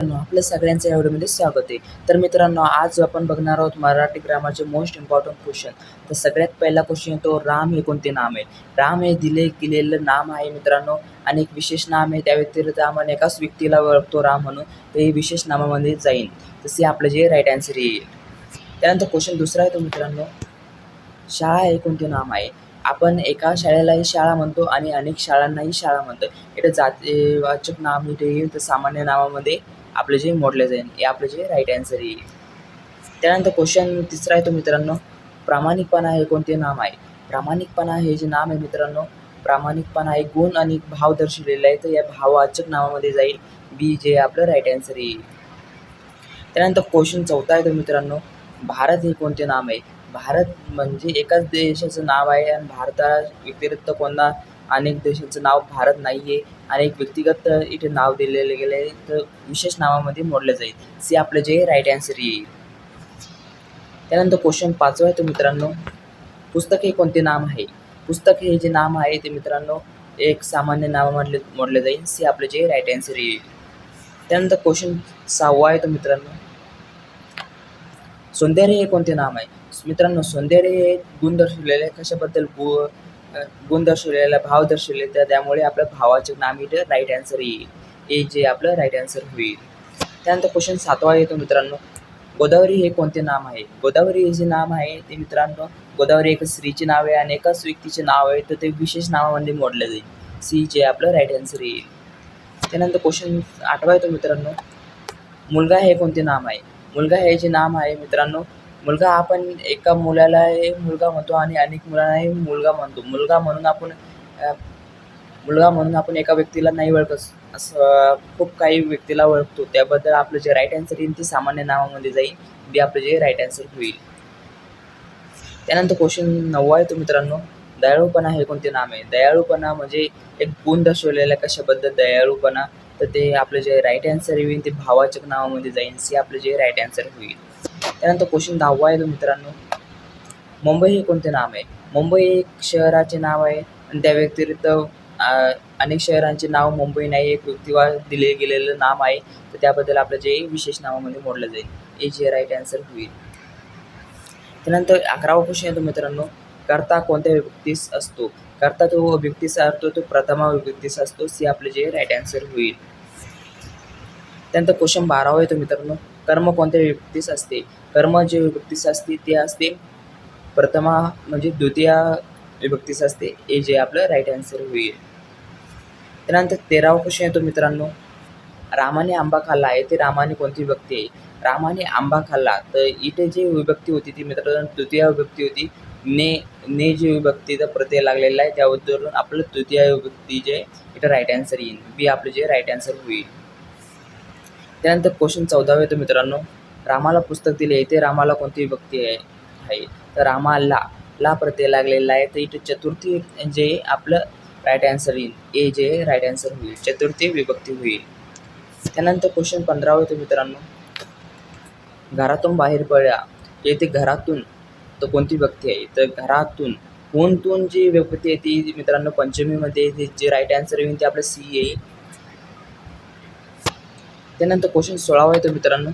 आपल्या सगळ्यांचं या व्हिडिओमध्ये स्वागत आहे. तर मित्रांनो, आज आपण बघणार आहोत मराठी ग्रामरचे मोस्ट इम्पॉर्टंट क्वेश्चन. तर सगळ्यात पहिला क्वेश्चन येतो, राम हे कोणते नाम आहे? राम हे दिले गेलेलं नाम आहे मित्रांनो, आणि एक विशेष नाम आहे. त्या व्यतिरिक्त आपण एकाच व्यक्तीला ओळखतो राम म्हणून, तर हे विशेष नामामध्ये जाईल. तसे आपलं जे राईट आन्सर येईल. त्यानंतर क्वेश्चन दुसरा आहे तो मित्रांनो, शाळा हे कोणते नाम आहे? आपण एका शाळेलाही शाळा म्हणतो आणि अनेक शाळांनाही शाळा म्हणतो. इथे जातीवाचक नाम इथे येईल, तर सामान्य नावामध्ये आपलं जे मोडलं जाईल, हे आपलं जे राईट आन्सर येईल. त्यानंतर क्वेश्चन तिसरा आहे तो मित्रांनो, प्रामाणिकपणा हे कोणते नाम आहे? प्रामाणिकपणा हे जे नाम आहे मित्रांनो, प्रामाणिकपणा हे गुण आणि भाव दर्शवलेला आहे, तर या भाववाचक नावामध्ये जाईल बी, जे आपलं राईट आन्सर येईल. त्यानंतर क्वेश्चन चौथा आहे तो मित्रांनो, भारत हे कोणते नाम आहे? भारत म्हणजे एकाच देशाचं नाव आहे आणि भारता व्यतिरिक्त कोणता अनेक देशाचं नाव भारत नाही आहे. आणि एक व्यक्तिगत इथे नाव दिलेले गेले आहे, तर विशेष नावामध्ये मोडलं जाईल. सी आपलं जे राईट आन्सर येईल. त्यानंतर क्वेश्चन पाचवा आहे तो मित्रांनो, पुस्तक हे कोणते नाम आहे? पुस्तक हे जे नाम आहे ते मित्रांनो एक सामान्य नावामधले मोडले जाईल. सी आपलं जे राईट आन्सर येईल. त्यानंतर क्वेश्चन सहावा आहे तो मित्रांनो, सौंदर्य हे कोणते नाम आहे? मित्रांनो, सौंदर्य हे गुण दर्शवलेले कशाबद्दल गुण दर्शवलेला, भाव दर्शवले, तर त्यामुळे आपलं भावाचे नाम इथे राईट आन्सर येईल. हे जे आपलं राईट आन्सर होईल. त्यानंतर क्वेश्चन सातवा येतो मित्रांनो, गोदावरी हे कोणते नाम आहे? गोदावरी हे जे नाम आहे ते मित्रांनो, गोदावरी एक स्त्रीचे नाव आहे आणि एकाच व्यक्तीचे नाव आहे, तर ते विशेष नावामध्ये मोडलं जाईल. सी जे आपलं राईट आन्सर येईल. त्यानंतर क्वेश्चन आठवा येतो मित्रांनो, मुलगा हे कोणते नाम आहे? मुलगा हे जे नाम आहे मित्रांनो, मुलगा आपण एका मुलाला मुलगा म्हणतो आणि अनेक मुलांनाही मुलगा म्हणतो. मुलगा म्हणून आपण एका व्यक्तीला नाही ओळखत, असं खूप काही व्यक्तीला ओळखतो. त्याबद्दल आपलं जे राईट आन्सर येईल ते सामान्य नावामध्ये जाईल. बी आपलं जे राईट आन्सर होईल. त्यानंतर क्वेश्चन नववा आहे तो मित्रांनो, दयाळूपणा हे कोणते नाम आहे? दयाळूपणा म्हणजे एक गुण दर्शवलेला कशाबद्दल दयाळूपणा, तर ते आपलं जे राईट आन्सर येईल ते भावाचक नावामध्ये जाईल. सी आपलं जे राईट आन्सर होईल. त्यानंतर क्वेश्चन 10वा आहे तो मित्रांनो, मुंबई हे कोणते नाम आहे? मुंबई एक शहराचे नाव आहे आणि त्या व्यतिरिक्त अनेक शहरांचे नाव मुंबई नाही, एक व्यक्तीला दिले गेलेलं नाम आहे, तर त्याबद्दल आपलं जे विशेष नावामध्ये मोडलं जाईल. हे जे राईट आन्सर होईल. त्यानंतर 11वा क्वेश्चन येतो मित्रांनो, कर्ता कोणत्या विभक्तीस असतो? कर्ता तो विभक्तीचा असतो, तो प्रथमा विभक्तीचा असतो. सी आपलं जे राईट आन्सर होईल. त्यानंतर क्वेश्चन 12वा येतो मित्रांनो, कर्म कोणत्या विभक्तीस असते? कर्म जे विभक्तीस असते ते असते प्रथमा म्हणजे द्वितीय विभक्तीस असते. हे जे आपलं राईट आन्सर होईल. त्यानंतर 13वा क्वेश्चन येतो मित्रांनो, रामाने आंबा खाल्ला, येथे रामाने कोणती विभक्ती आहे? रामाने आंबा खाल्ला, तर इथे जी विभक्ती होती ती मित्रांनो तृतीय विभक्ती होती. ने जी विभक्ती तर प्रत्यय लागलेला आहे, त्यावरून आपलं तृतीय विभक्ती जे इथं राईट आन्सर येईल. बी आपलं जे राईट आन्सर होईल. त्यानंतर क्वेश्चन 14वा येतो मित्रांनो, रामाला पुस्तक दिले, येथे रामाला कोणती विभक्ती आहे? तर रामाला ला प्रत्यय लागलेला आहे, तर इथे चतुर्थी जे आपलं राईट आन्सर येईल. ए जे राईट आन्सर होईल, चतुर्थी विभक्ती होईल. त्यानंतर क्वेश्चन 15वा येतो मित्रांनो, घरातून बाहेर पडा, येथे घरातून तर कोणती विभक्ती आहे? तर घरातून हूनतून जी विभक्ती आहे ती मित्रांनो पंचमीमध्ये येते. जे राईट आन्सर येईल ते आपलं सी येईल. त्यानंतर क्वेश्चन 16वा येतो मित्रांनो,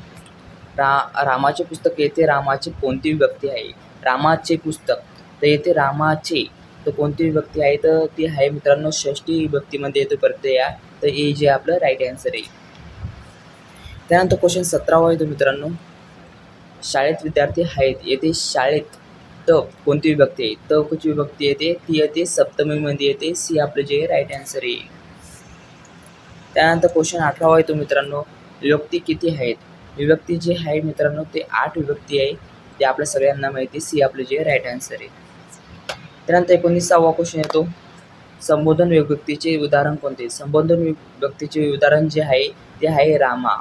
रामाचे पुस्तक, येथे रामाची कोणती विभक्ती आहे? रामाचे पुस्तक, तर येथे रामाचे तर कोणती विभक्ती आहे? तर ती आहे मित्रांनो षष्ठी विभक्तीमध्ये येतो प्रत्यय, तर ए जे आपलं राईट आन्सर येईल. त्यानंतर क्वेश्चन 17वा येतो मित्रांनो, शाळेत विद्यार्थी आहेत, येथे शाळेत तर कोणती विभक्ती आहे? तर कुठची विभक्ती येते? ती येते सप्तमीमध्ये येते. सी आपलं जे राईट आन्सर येईल. त्यानंतर क्वेश्चन 18वा येतो मित्रांनो, विभक्ती किती आहेत? विभक्ती जे आहे मित्रांनो ते 8 विभक्ती आहे, ते आपल्या सगळ्यांना माहिती. सी आपलं जे राईट आन्सर आहे. त्यानंतर 19वा क्वेश्चन येतो, संबोधन विभक्तीचे उदाहरण कोणते? संबोधन विभक्तीचे उदाहरण जे आहे ते आहे रामा,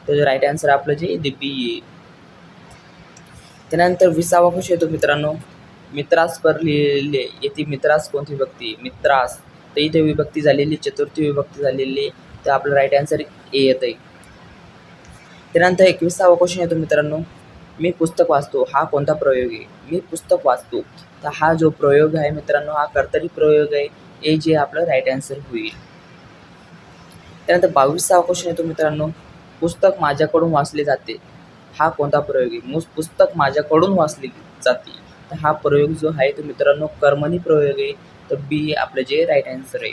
तर राईट आन्सर आपलं जे बी येईल. त्यानंतर 20वा क्वेश्चन येतो मित्रांनो, मित्रास पर लिहिले, येथे मित्रास कोणती विभक्ती? मित्रास, तर इथे विभक्ती झालेली चतुर्थी विभक्ती झालेली, तर आपलं राईट आन्सर ए येतं आहे. त्यानंतर 21वा क्वेश्चन येतो मित्रांनो, मी पुस्तक वाचतो, हा कोणता प्रयोग आहे? मी पुस्तक वाचतो, तर हा जो प्रयोग आहे मित्रांनो हा कर्तरी प्रयोग आहे. ए जे आपलं राईट आन्सर होईल. त्यानंतर 22वा क्वेश्चन येतो मित्रांनो, पुस्तक माझ्याकडून वाचले जाते हा कोणता प्रयोग आहे? पुस्तक माझ्याकडून वाचले जाते, तर हा प्रयोग जो आहे तो मित्रांनो कर्मणी प्रयोग आहे. तर बी आपलं जे राईट आन्सर आहे.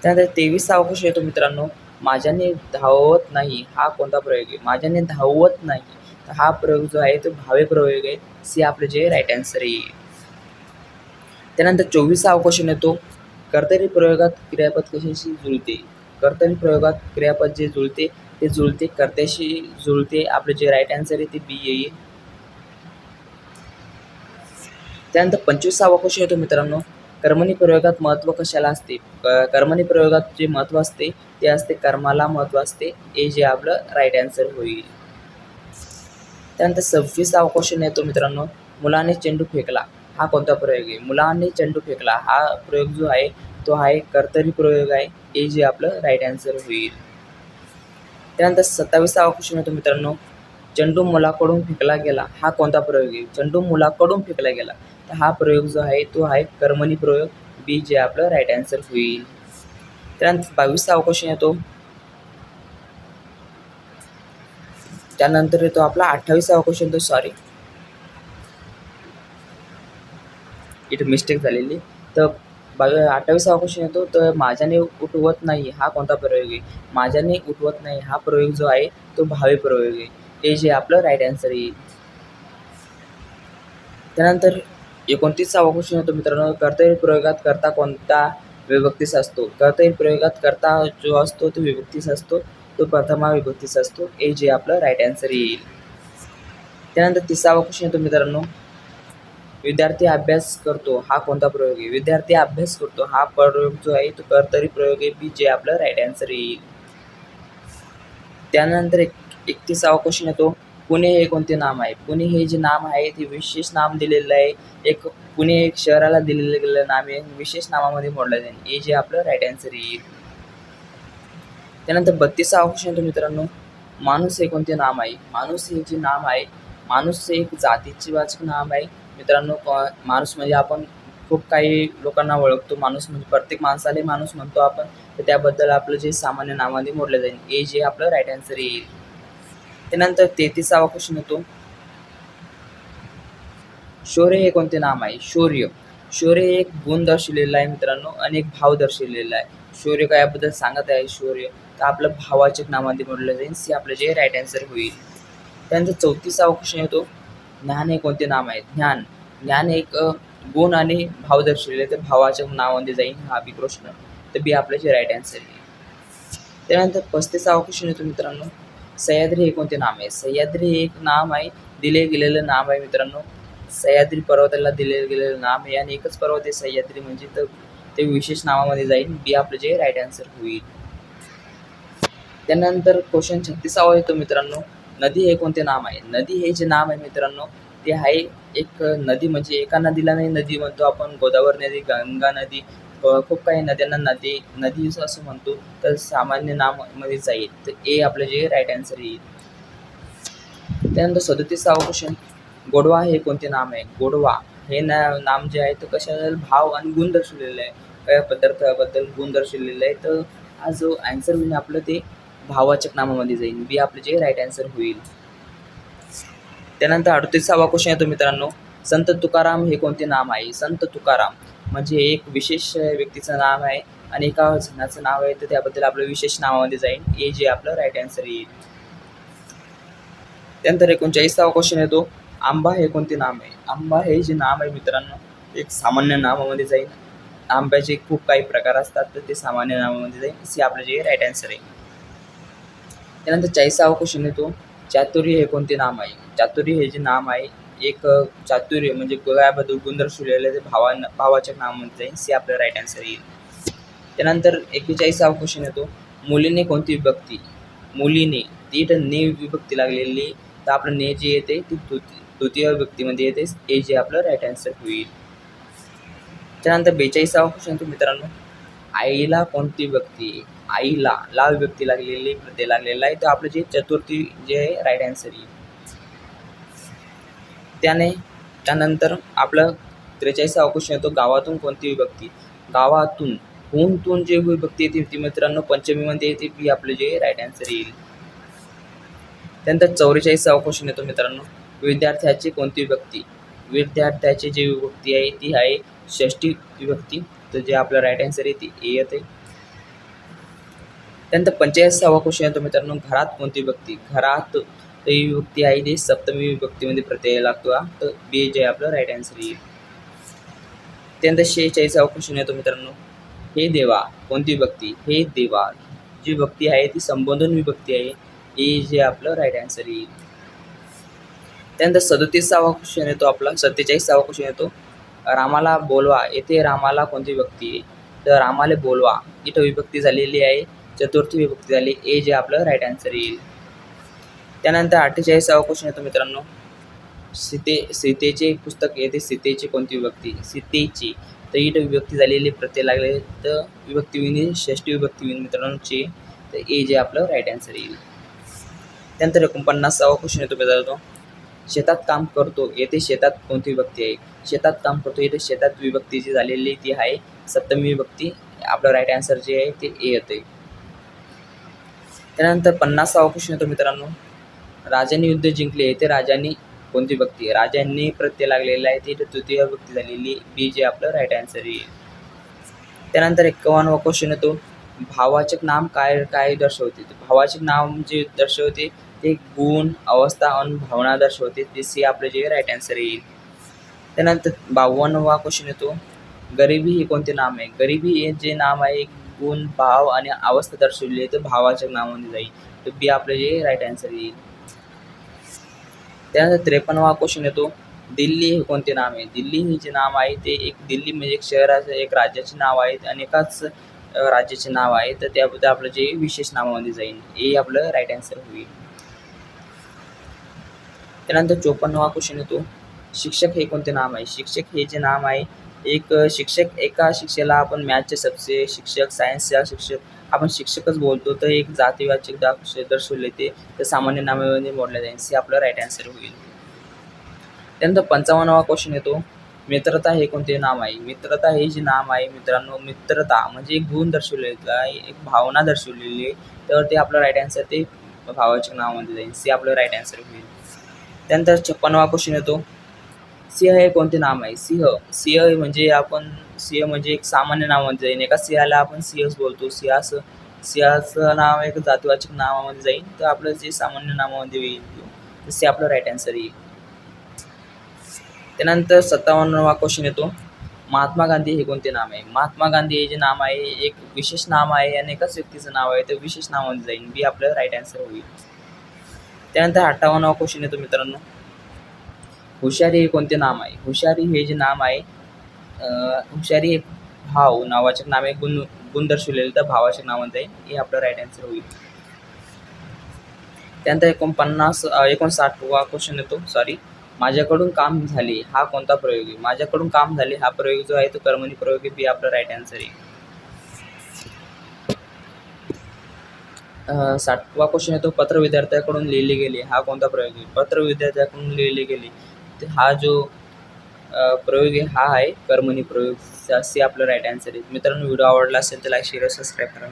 त्यानंतर 23वा क्वेश्चन येतो मित्रांनो, माझ्याने धावत नाही हा कोणता प्रयोग आहे? माझ्याने धावत नाही, तर हा प्रयोग जो आहे तो भावे प्रयोग आहे. सी आपलं जे राईट आन्सर आहे. त्यानंतर 24वा क्वेश्चन येतो, कर्तरी प्रयोगात क्रियापद कशाशी जुळते? कर्तरी प्रयोगात क्रियापद जे जुळते ते जुळते कर्त्याशी जुळते. आपलं जे राईट आन्सर आहे ते बी येईल. त्यानंतर 25वा क्वेश्चन येतो मित्रांनो, कर्मणी प्रयोगात महत्त्व कशाला असते? कर्मणी प्रयोगात जे महत्त्व असते ते असते कर्माला महत्त्व असते. हे जे आपलं राईट आन्सर होईल. त्यानंतर 26वा क्वेश्चन येतो मित्रांनो, मुलाने चेंडू फेकला हा कोणता प्रयोग आहे? मुलाने चेंडू फेकला हा प्रयोग जो आहे तो आहे कर्तरी प्रयोग आहे. हे जे आपलं राईट आन्सर होईल. त्यानंतर 27वा क्वेश्चन येतो मित्रांनो, चेंडू मुलाकडून फेकला गेला हा कोणता प्रयोग आहे? चेंडू मुलाकडून फेकला गेला, तर हा प्रयोग जो आहे तो आहे कर्मणी प्रयोग. बी जे आपलं राईट आन्सर होईल. त्यानंतर 22वा क्वेश्चन येतो, त्यानंतर येतो आपला 28वा क्वेश्चन. तो सॉरी इथे मिस्टेक झालेली. तर 28वा क्वेश्चन येतो, तर माझ्याने उठवत नाही हा कोणता प्रयोग आहे? माझ्याने उठवत नाही हा प्रयोग जो आहे तो भावे प्रयोग आहे. हे जे आपलं राईट आन्सर येईल. त्यानंतर 29वा क्वेश्चन येतो मित्रांनो, कर्तरी प्रयोगात कर्ता कोणता विभक्तीचा असतो? कर्तरी प्रयोगात कर्ता जो असतो तो विभक्तीचा असतो, तो प्रथमा विभक्तीचा असतो. हे जे आपलं राईट आन्सर येईल. त्यानंतर 30वा क्वेश्चन येतो मित्रांनो, विद्यार्थी अभ्यास करतो हा कोणता प्रयोग आहे? विद्यार्थी अभ्यास करतो हा प्रयोग जो आहे तो कर्तरी प्रयोग आहे. बी जे आपलं राईट आन्सर येईल. त्यानंतर 31वा क्वेश्चन येतो, पुणे हे कोणते नाम आहे? पुणे हे जे नाम आहे ते विशेष नाम दिलेलं आहे. पुणे एक शहराला दिलेलं गेलेलं नाम आहे, विशेष नामामध्ये मोडलं जाईल. हे जे आपलं राईट आन्सर येईल. त्यानंतर 32वा क्वेश्चन येतो मित्रांनो, माणूस हे कोणते नाम आहे? माणूस हे जे नाम आहे, माणूस हे एक जातीचे वाचक नाम आहे मित्रांनो. माणूस म्हणजे आपण खूप काही लोकांना ओळखतो. माणूस म्हणजे प्रत्येक माणसाला माणूस म्हणतो आपण, तर त्याबद्दल आपलं जे सामान्य नावाने मोडलं जाईल. हे जे आपलं राईट आन्सर येईल. त्यानंतर 33वा क्वेश्चन येतो, शौर्य हे कोणते नाम आहे? शौर्य हे एक गुण दर्शवलेला आहे मित्रांनो आणि एक भाव दर्शवलेला आहे. शौर्य काय याबद्दल सांगत आहे शौर्य, तर आपलं भावाचक नावामध्ये मोडलं जाईल. सी आपलं जे राईट आन्सर होईल. त्यानंतर 34वा क्वेश्चन येतो, ज्ञान हे कोणते नाम आहे? ज्ञान एक गुण आणि भाव दर्शवलेले, तर भावाच्या नावामध्ये जाईल हा बी प्रश्न. तर बी आपलं जे राईट आन्सर येईल. त्यानंतर 35वा क्वेश्चन येतो मित्रांनो, सह्याद्री हे कोणते नाम आहे? सह्याद्री हे एक नाम आहे, दिले गेलेलं नाम आहे मित्रांनो. सह्याद्री पर्वताला दिले गेलेलं नाम आहे आणि एकच पर्वत आहे सह्याद्री म्हणजे, तर ते विशेष नावामध्ये जाईल. बी आपलं जे राईट आन्सर होईल. त्यानंतर क्वेश्चन 36वा येतो मित्रांनो, नदी हे कोणते नाम आहे? नदी हे जे नाम आहे मित्रांनो ते आहे एक नदी, म्हणजे एका नदीला नाही नदी म्हणतो आपण, गोदावरी नदी, गंगा नदी, खूप काही नद्यांना नदी असं म्हणतो. तर सामान्य नामामध्ये जाईल. तर ए आपलं जे राईट आन्सर येईल. त्यानंतर 37वा क्वेश्चन, गोडवा हे कोणते नाम आहे? गोडवा हे नाम जे आहे तर कशाबद्दल भाव आणि गुण दर्शवलेलं आहे, काय पदार्थाबद्दल गुण दर्शवलेलं आहे. तर हा जो आन्सर होईल आपलं ते भावाचक नामामध्ये जाईल. बी आपलं जे राईट आन्सर होईल. त्यानंतर 38वा क्वेश्चन येतो मित्रांनो, संत तुकाराम हे कोणते नाम आहे? संत तुकाराम म्हणजे एक विशेष व्यक्तीचं नाव आहे आणि एका जणाचं नाव आहे, तर त्याबद्दल आपलं विशेष नावामध्ये जाईल. हे जे आपलं राईट आन्सर येईल. त्यानंतर 39वा क्वेश्चन येतो, आंबा हे कोणते नाम आहे? आंबा हे जे नाम आहे मित्रांनो एक सामान्य नामामध्ये जाईल. आंब्याचे खूप काही प्रकार असतात, तर ते सामान्य नामामध्ये जाईल. सी आपलं जे राईट आन्सर आहे. त्यानंतर 40वा क्वेश्चन येतो, चातुर्य हे कोणते नाम आहे? चातुर्य हे जे नाम आहे एक चातुर्य म्हणजे याबद्दल गुण दर्शवलेलं ते भावाच्या नावामध्ये जाईल. सी आपलं राईट आन्सर येईल. त्यानंतर 41वा क्वेश्चन येतो, मुलीने कोणती विभक्ती? मुलीने ती तर ने विभक्ती लागलेली, तर आपलं ने जे येते ती तृतीय विभक्तीमध्ये येते. हे जे आपलं राईट आन्सर होईल. त्यानंतर 42वा क्वेश्चन येतो मित्रांनो, आईला कोणती विभक्ती? आईला ला विभक्ती लागलेली, प्रत्यय लागलेला आहे, तर आपलं जे चतुर्थी जे आहे राईट आन्सर येईल. त्यानंतर आपलं 43वा क्वेश्चन येतो, गावातून कोणती विभक्ती? गावातून हून तून जे विभक्ती येते ती मित्रांनो पंचमीमध्ये येते, बी आपलं जे राईट आन्सर येईल. त्यानंतर 44वा क्वेश्चन येतो मित्रांनो, विद्यार्थ्याची कोणती विभक्ती? विद्यार्थ्याची जी विभक्ती आहे ती आहे षष्ठी विभक्ती, तर जे आपलं राईट आन्सर आहे ती ए येते. त्यानंतर 45वा क्वेश्चन येतो मित्रांनो, घरात कोणती विभक्ती? घरात ही विभक्ती आहे ती सप्तमी विभक्तीमध्ये प्रत्यय लागतो, तर बी जे आपलं राईट आन्सर येईल. त्यानंतर 46वा क्वेश्चन येतो मित्रांनो, हे देवा कोणती विभक्ती? हे देवा जी विभक्ती आहे ती संबोधन विभक्ती आहे, ए जे आपलं राईट आन्सर येईल. त्यानंतर 37वा क्वेश्चन येतो आपला, 47वा क्वेश्चन येतो, रामाला बोलवा येथे रामाला कोणती विभक्ती आहे? तर रामाला बोलवा इथं विभक्ती झालेली आहे चतुर्थी विभक्ती झाली, ए जे आपलं राईट आन्सर येईल. त्यानंतर 48वा क्वेश्चन येतो मित्रांनो, सीतेचे पुस्तक येते सीतेची कोणती विभक्ती? सीतेची, तर इथं विभक्ती झालेली प्रत्यय लागले, तर विभक्ती विनी षष्ठी विभक्ती विनी मित्रांनो चे, तर ए जे आपलं राईट आन्सर येईल. त्यानंतर 49वा क्वेश्चन येतो मित्रांनो, शेतात काम करतो येथे शेतात कोणती विभक्ती आहे? शेतात काम करतो येथे शेतात विभक्ती जी झालेली ती आहे सप्तमी विभक्ती, आपलं राईट आन्सर जे आहे ते ए येते. त्यानंतर 50वा क्वेश्चन येतो मित्रांनो, राजांनी युद्ध जिंकले येथे राजांनी कोणती विभक्ती? राजांनी प्रत्यय लागलेला आहे, ते तृतीय विभक्ती झालेली, बी जे आपलं राईट आन्सर येईल. त्यानंतर 51वा क्वेश्चन येतो, भाववाचक नाम काय काय दर्शवते? भाववाचक नाम जे दर्शवते ते गुण, अवस्था आणि भावना दर्शवते, ते सी आपलं जे राईट आन्सर येईल. त्यानंतर 52वा क्वेश्चन येतो, गरिबी हे कोणते नाम आहे? गरिबी हे जे नाम आहे गुण, भाव आणि अवस्था दर्शवली आहे, तर भाववाचक नामामध्ये जाईल, तर बी आपलं जे राईट आन्सर येईल. त्यानंतर 53वा क्वेश्चन येतो, दिल्ली हे कोणते नाम आहे? दिल्ली हे जे नाम आहे ते एक दिल्ली म्हणजे एक शहराचं एक राज्याचे नाव आहे आणि एकाच राज्याचे नाव आहे, तर त्याबद्दल आपलं जे विशेष नावामध्ये जाईल, ए आपलं राईट आन्सर होईल. त्यानंतर 54वा क्वेश्चन येतो, शिक्षक हे कोणते नाम आहे? शिक्षक हे जे नाम आहे एक शिक्षक, एका शिक्षकाला आपण मॅथचे सबसे शिक्षक, सायन्सचा शिक्षक आपण शिक्षकच बोलतो, तर एक जातीवाचक दर्शवले ते सामान्य नामामध्ये मोडले जाईल, सी आपलं राईट आन्सर होईल. त्यानंतर 55वा क्वेश्चन येतो, मित्रता हे कोणते नाम आहे? मित्रता हे जे नाम आहे मित्रांनो, मित्रता म्हणजे एक गुण दर्शवलेला आहे, एक भावना दर्शवलेली आहे, तर ते आपलं राईट आन्सर ते भावाचक नावामध्ये जाईल, सी आपलं राईट आन्सर होईल. त्यानंतर 56वा क्वेश्चन येतो, सिंह हे कोणते नाम आहे? सिंह म्हणजे आपण सिंह म्हणजे एक सामान्य नावामध्ये जाईल, एका सिंहाला आपण सिंहच बोलतो, सिंहाचं नाव एक जातीवाचक नावामध्ये जाईल, तर आपलं जे सामान्य नावामध्ये येईल तर सी आपलं राईट आन्सर येईल. त्यानंतर 57वा क्वेश्चन येतो, महात्मा गांधी हे कोणते नाम आहे? महात्मा गांधी हे जे नाम आहे एक विशेष नाम आहे आणि एकाच व्यक्तीचं नाव आहे, तर विशेष नावामध्ये जाईल, बी आपलं राईट आन्सर होईल. त्यानंतर 58वा क्वेश्चन येतो मित्रांनो, हुशारी हे कोणते नाम आहे? हुशारी हे जे नाम आहे हुशारी एक भाव नावाचक नाव आहे, गुण दर्शवलेलं, तर भावाचक नावामध्ये जाईल, हे आपलं राईट आन्सर होईल. त्यानंतर 59वा क्वेश्चन येतो, माझ्याकडून काम झाले हा कोणता प्रयोग आहे? माझ्याकडून काम झाले हा प्रयोग जो आहे तो कर्मणी प्रयोग आहे, बी आपलं राईट आन्सर आहे. 60वा क्वेश्चन येतो, पत्र विद्यार्थ्याकडून लिहिले गेले हा कोणता प्रयोग आहे? पत्र विद्यार्थ्याकडून लिहिले गेले, तर हा जो प्रयोग आहे हा आहे कर्मणी प्रयोग, सी आपलं राईट आन्सर आहे. मित्रांनो व्हिडिओ आवडला असेल तर लाईक शेअर सबस्क्राईब करा.